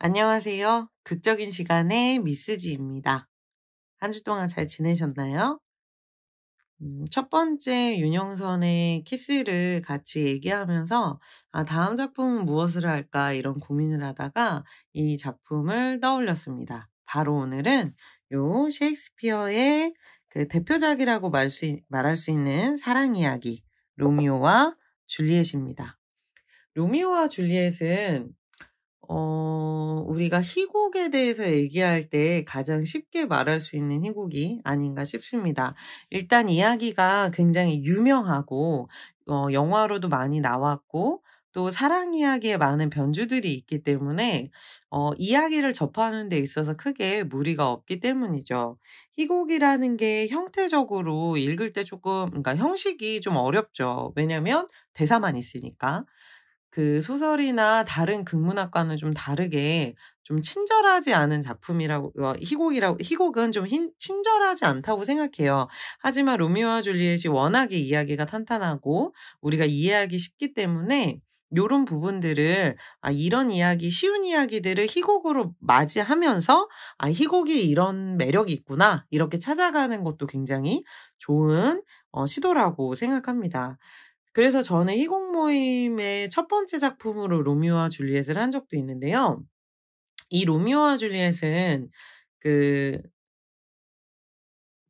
안녕하세요. 극적인 시간의 미스지입니다. 한 주 동안 잘 지내셨나요? 첫 번째 윤영선의 키스를 같이 얘기하면서 '아 다음 작품은 무엇을 할까?' 이런 고민을 하다가 이 작품을 떠올렸습니다. 바로 오늘은 요 셰익스피어의 그 대표작이라고 말할 수 있는 사랑 이야기 로미오와 줄리엣입니다. 로미오와 줄리엣은 우리가 희곡에 대해서 얘기할 때 가장 쉽게 말할 수 있는 희곡이 아닌가 싶습니다. 일단 이야기가 굉장히 유명하고 영화로도 많이 나왔고 또 사랑 이야기에 많은 변주들이 있기 때문에 이야기를 접하는 데 있어서 크게 무리가 없기 때문이죠. 희곡이라는 게 형태적으로 읽을 때 조금 그러니까 형식이 좀 어렵죠. 왜냐면 대사만 있으니까. 그 소설이나 다른 극문학과는 좀 다르게 좀 친절하지 않은 작품이라고 희곡은 좀 친절하지 않다고 생각해요. 하지만 로미오와 줄리엣이 워낙에 이야기가 탄탄하고 우리가 이해하기 쉽기 때문에 요런 부분들을 이런 이야기 쉬운 이야기들을 희곡으로 맞이하면서 '아 희곡이 이런 매력이 있구나.' 이렇게 찾아가는 것도 굉장히 좋은 시도라고 생각합니다. 그래서 저는 희곡 모임의 첫 번째 작품으로 로미오와 줄리엣을 한 적도 있는데요. 이 로미오와 줄리엣은 그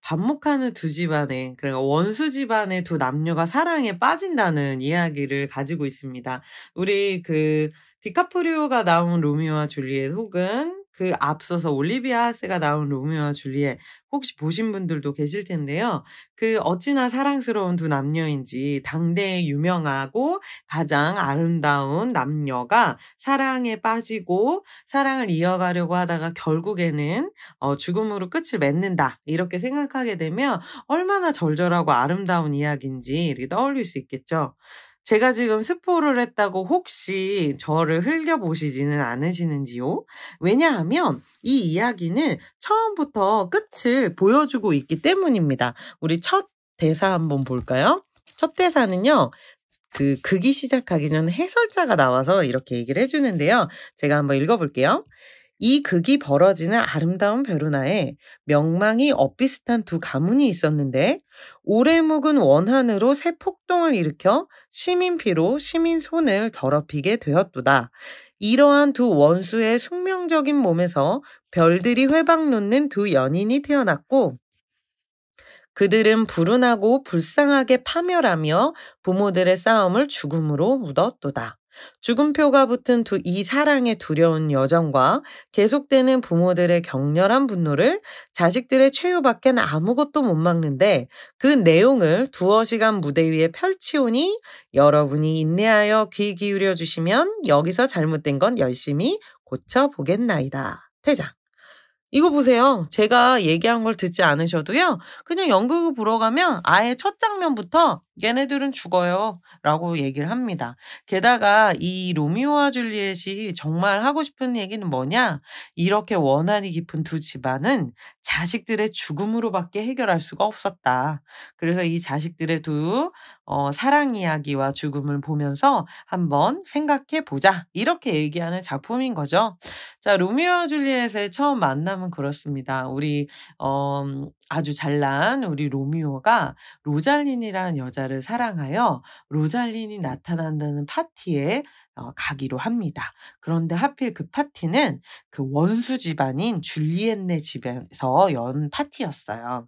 반목하는 두 집안의 그러니까 원수 집안의 두 남녀가 사랑에 빠진다는 이야기를 가지고 있습니다. 우리 그 디카프리오가 나온 로미오와 줄리엣 혹은 그 앞서서 올리비아 하스가 나온 로미오와 줄리엣 혹시 보신 분들도 계실 텐데요. 그 어찌나 사랑스러운 두 남녀인지 당대의 유명하고 가장 아름다운 남녀가 사랑에 빠지고 사랑을 이어가려고 하다가 결국에는 '죽음으로 끝을 맺는다.' 이렇게 생각하게 되면 얼마나 절절하고 아름다운 이야기인지 이렇게 떠올릴 수 있겠죠. 제가 지금 스포를 했다고 혹시 저를 흘겨 보시지는 않으시는지요? 왜냐하면 이 이야기는 처음부터 끝을 보여주고 있기 때문입니다. 우리 첫 대사 한번 볼까요? 첫 대사는요. 그 극이 시작하기 전에 해설자가 나와서 이렇게 얘기를 해 주는데요. 제가 한번 읽어 볼게요. 이 극이 벌어지는 아름다운 베로나에 명망이 엇비슷한 두 가문이 있었는데 오래 묵은 원한으로 새 폭동을 일으켜 시민 피로 시민 손을 더럽히게 되었도다. 이러한 두 원수의 숙명적인 몸에서 별들이 회방 놓는 두 연인이 태어났고 그들은 불운하고 불쌍하게 파멸하며 부모들의 싸움을 죽음으로 묻었도다. 죽음표가 붙은 이 사랑의 두려운 여정과 계속되는 부모들의 격렬한 분노를 자식들의 최후밖엔 아무것도 못 막는데 그 내용을 두어 시간 무대 위에 펼치오니 여러분이 인내하여 귀 기울여 주시면 여기서 잘못된 건 열심히 고쳐보겠나이다. 퇴장. 이거 보세요. 제가 얘기한 걸 듣지 않으셔도요. 그냥 연극을 보러 가면 아예 첫 장면부터 "얘네들은 죽어요." 라고 얘기를 합니다. 게다가 이 로미오와 줄리엣이 정말 하고 싶은 얘기는 뭐냐? 이렇게 원한이 깊은 두 집안은 자식들의 죽음으로밖에 해결할 수가 없었다. 그래서 이 자식들의 두 사랑 이야기와 죽음을 보면서 "한번 생각해 보자." 이렇게 얘기하는 작품인 거죠. 자 로미오와 줄리엣의 처음 만남은 그렇습니다. 우리 아주 잘난 우리 로미오가 로잘린이라는 여자를 사랑하여 로잘린이 나타난다는 파티에 가기로 합니다. 그런데 하필 그 파티는 그 원수 집안인 줄리엣네 집에서 연 파티였어요.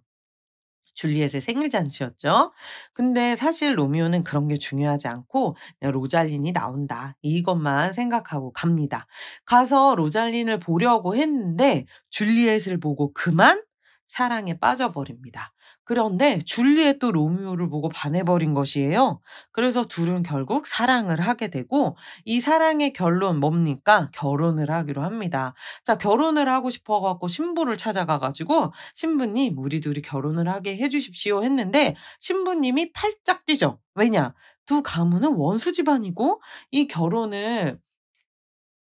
줄리엣의 생일 잔치였죠. 근데 사실 로미오는 그런 게 중요하지 않고 그냥 '로잘린이 나온다.' 이것만 생각하고 갑니다. 가서 로잘린을 보려고 했는데 줄리엣을 보고 그만 사랑에 빠져버립니다. 그런데 줄리엣도 로미오를 보고 반해버린 것이에요. 그래서 둘은 결국 사랑을 하게 되고 이 사랑의 결론 뭡니까? 결혼을 하기로 합니다. 자 결혼을 하고 싶어 갖고 신부를 찾아가 가지고 "신부님 우리 둘이 결혼을 하게 해 주십시오." 했는데 신부님이 팔짝 뛰죠. 왜냐? 두 가문은 원수 집안이고 이 결혼을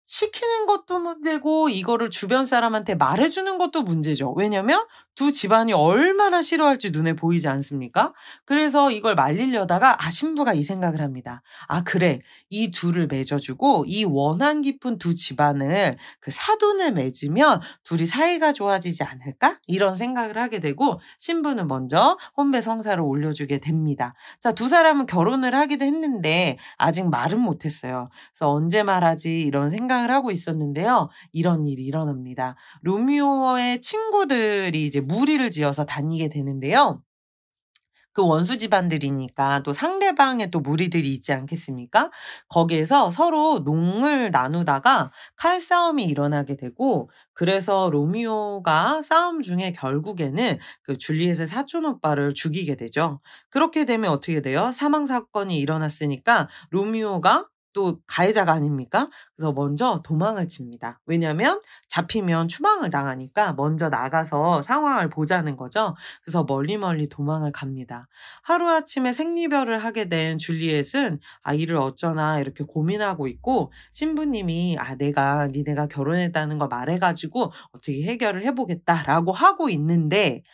시키는 것도 문제고 이거를 주변 사람한테 말해 주는 것도 문제죠. 왜냐면 두 집안이 얼마나 싫어할지 눈에 보이지 않습니까? 그래서 이걸 말리려다가 신부가 이 생각을 합니다. '아 그래. 이 둘을 맺어 주고 이 원한 깊은 두 집안을 그 사돈을 맺으면 둘이 사이가 좋아지지 않을까?' 이런 생각을 하게 되고 신부는 먼저 혼배 성사를 올려주게 됩니다. 자, 두 사람은 결혼을 하기도 했는데 아직 말은 못 했어요. 그래서 '언제 말하지?' 이런 생각을 하고 있었는데요. 이런 일이 일어납니다. 로미오의 친구들이 이제 무리를 지어서 다니게 되는데요. 그 원수 집안들이니까 또 상대방의 또 무리들이 있지 않겠습니까? 거기에서 서로 농을 나누다가 칼싸움이 일어나게 되고, 그래서 로미오가 싸움 중에 결국에는 그 줄리엣의 사촌 오빠를 죽이게 되죠. 그렇게 되면 어떻게 돼요? 사망 사건이 일어났으니까 로미오가 또 가해자가 아닙니까? 그래서 먼저 도망을 칩니다. 왜냐면 잡히면 추방을 당하니까 먼저 나가서 상황을 보자는 거죠. 그래서 멀리 도망을 갑니다. 하루아침에 생리별을 하게 된 줄리엣은 이를 어쩌나 이렇게 고민하고 있고, 신부님이 내가 니네가 결혼했다는 거 말해 가지고 어떻게 해결을 해 보겠다라고 하고 있는데,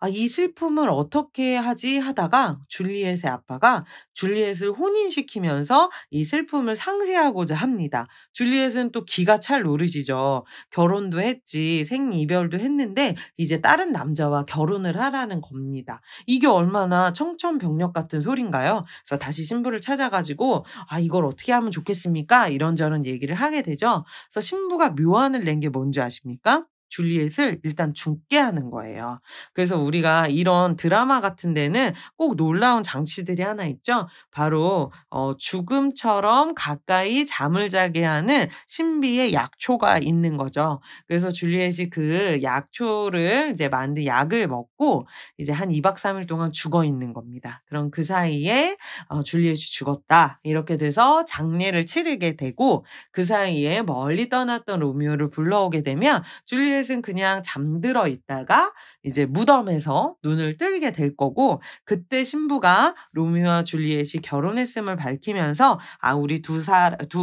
이 슬픔을 어떻게 하지 하다가 줄리엣의 아빠가 줄리엣을 혼인시키면서 이 슬픔을 상쇄하고자 합니다. 줄리엣은 또 기가 찰 노릇이죠. 결혼도 했지, 생이별도 했는데 이제 다른 남자와 결혼을 하라는 겁니다. 이게 얼마나 청천벽력 같은 소린가요? 그래서 다시 신부를 찾아가지고 이걸 어떻게 하면 좋겠습니까? 이런저런 얘기를 하게 되죠. 그래서 신부가 묘안을 낸 게 뭔지 아십니까? 줄리엣을 일단 죽게 하는 거예요. 그래서 우리가 이런 드라마 같은 데는 꼭 놀라운 장치들이 하나 있죠. 바로 죽음처럼 가까이 잠을 자게 하는 신비의 약초가 있는 거죠. 그래서 줄리엣이 그 약초를 이제 만든 약을 먹고 이제 한 2박 3일 동안 죽어 있는 겁니다. 그럼 그 사이에 줄리엣이 죽었다, 이렇게 돼서 장례를 치르게 되고, 그 사이에 멀리 떠났던 로미오를 불러오게 되면 줄리엣은 그냥 잠들어 있다가 이제 무덤에서 눈을 뜨게 될 거고, 그때 신부가 로미오와 줄리엣이 결혼했음을 밝히면서 우리 두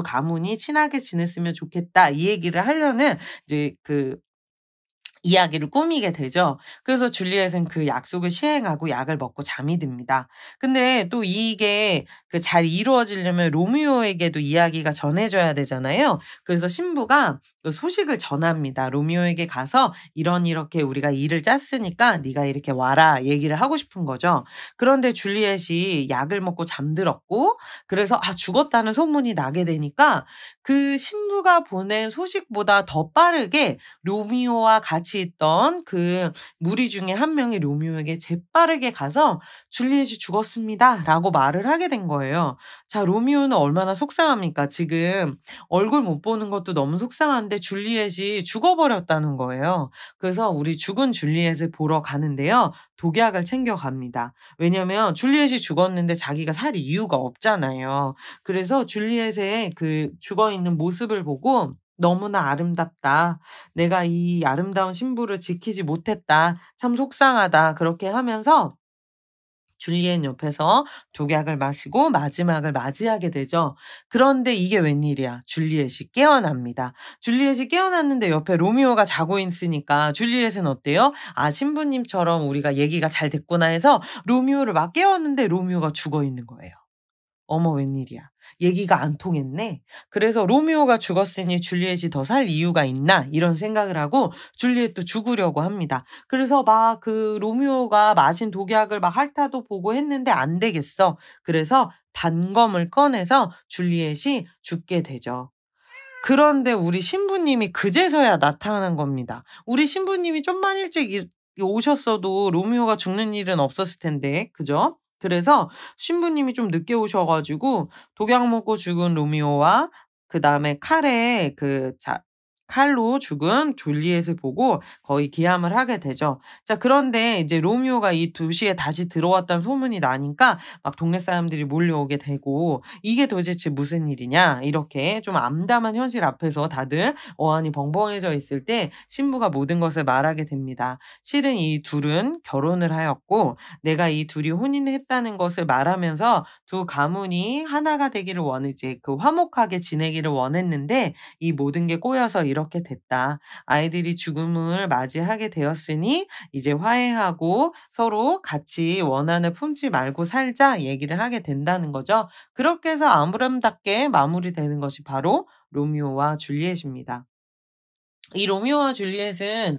가문이 친하게 지냈으면 좋겠다, 이 얘기를 하려는 이제 그 이야기를 꾸미게 되죠. 그래서 줄리엣은 그 약속을 시행하고 약을 먹고 잠이 듭니다. 근데 또 이게 잘 이루어지려면 로미오에게도 이야기가 전해져야 되잖아요. 그래서 신부가 그 소식을 전합니다. 로미오에게 가서 이렇게 우리가 일을 짰으니까 네가 이렇게 와라, 얘기를 하고 싶은 거죠. 그런데 줄리엣이 약을 먹고 잠들었고, 그래서 죽었다는 소문이 나게 되니까 그 신부가 보낸 소식보다 더 빠르게 로미오와 같이 있던 그 무리 중에 한 명이 로미오에게 재빠르게 가서 "줄리엣이 죽었습니다."라고 말을 하게 된 거예요. 자, 로미오는 얼마나 속상합니까? 지금 얼굴 못 보는 것도 너무 속상한데 줄리엣이 죽어버렸다는 거예요. 그래서 우리 죽은 줄리엣을 보러 가는데요. 독약을 챙겨 갑니다. 왜냐면 줄리엣이 죽었는데 자기가 살 이유가 없잖아요. 그래서 줄리엣의 그 죽어 있는 모습을 보고 "너무나 아름답다. 내가 이 아름다운 신부를 지키지 못했다. 참 속상하다." 그렇게 하면서 줄리엣 옆에서 독약을 마시고 마지막을 맞이하게 되죠. 그런데 이게 웬일이야. 줄리엣이 깨어납니다. 줄리엣이 깨어났는데 옆에 로미오가 자고 있으니까 줄리엣은 어때요? 신부님처럼 우리가 얘기가 잘 됐구나 해서 로미오를 막 깨웠는데 로미오가 죽어 있는 거예요. 어머, 웬일이야. 얘기가 안 통했네. 그래서 로미오가 죽었으니 줄리엣이 더 살 이유가 있나, 이런 생각을 하고 줄리엣도 죽으려고 합니다. 그래서 막 그 로미오가 마신 독약을 막 핥아도 보고 했는데 안 되겠어. 그래서 단검을 꺼내서 줄리엣이 죽게 되죠. 그런데 우리 신부님이 그제서야 나타난 겁니다. 우리 신부님이 좀만 일찍 오셨어도 로미오가 죽는 일은 없었을 텐데, 그죠? 그래서 신부님이 좀 늦게 오셔 가지고 독약 먹고 죽은 로미오와 그다음에 칼로 죽은 줄리엣을 보고 거의 기함을 하게 되죠. 자, 그런데 이제 로미오가 이 도시에 다시 들어왔다는 소문이 나니까 막 동네 사람들이 몰려오게 되고, '이게 도대체 무슨 일이냐?' 이렇게 좀 암담한 현실 앞에서 다들 어안이 벙벙해져 있을 때 신부가 모든 것을 말하게 됩니다. 실은 이 둘은 결혼을 하였고 내가 이 둘이 혼인했다는 것을 말하면서 두 가문이 하나가 되기를 화목하게 지내기를 원했는데 이 모든 게 꼬여서 이렇게 됐다. 아이들이 죽음을 맞이하게 되었으니 이제 화해하고 서로 같이 원한을 품지 말고 살자 얘기를 하게 된다는 거죠. 그렇게 해서 아름답게 마무리되는 것이 바로 로미오와 줄리엣입니다. 이 로미오와 줄리엣은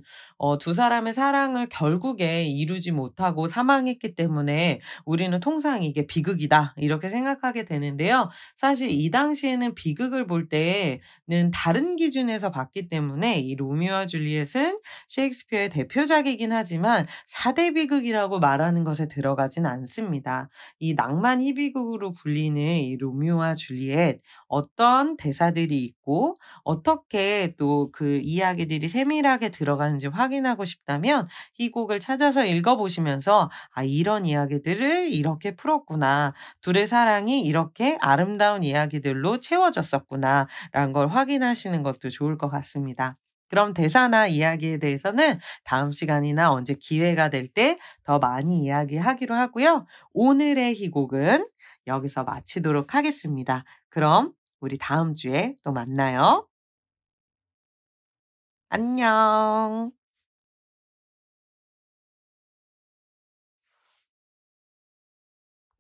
두 사람의 사랑을 결국에 이루지 못하고 사망했기 때문에 우리는 통상 이게 비극이다 이렇게 생각하게 되는데요. 사실 이 당시에는 비극을 볼 때는 다른 기준에서 봤기 때문에 이 로미오와 줄리엣은 셰익스피어의 대표작이긴 하지만 4대 비극이라고 말하는 것에 들어가진 않습니다. 이 낭만 희비극으로 불리는 이 로미오와 줄리엣 어떤 대사들이 있고 어떻게 또 그 이야기들이 세밀하게 들어가는지 확인하고 싶다면 이 곡을 찾아서 읽어보시면서 '아 이런 이야기들을 이렇게 풀었구나. 둘의 사랑이 이렇게 아름다운 이야기들로 채워졌었구나.'라는 걸 확인하시는 것도 좋을 것 같습니다. 그럼 대사나 이야기에 대해서는 다음 시간이나 언제 기회가 될 때 더 많이 이야기하기로 하고요. 오늘의 희곡은 여기서 마치도록 하겠습니다. 그럼 우리 다음 주에 또 만나요. 안녕.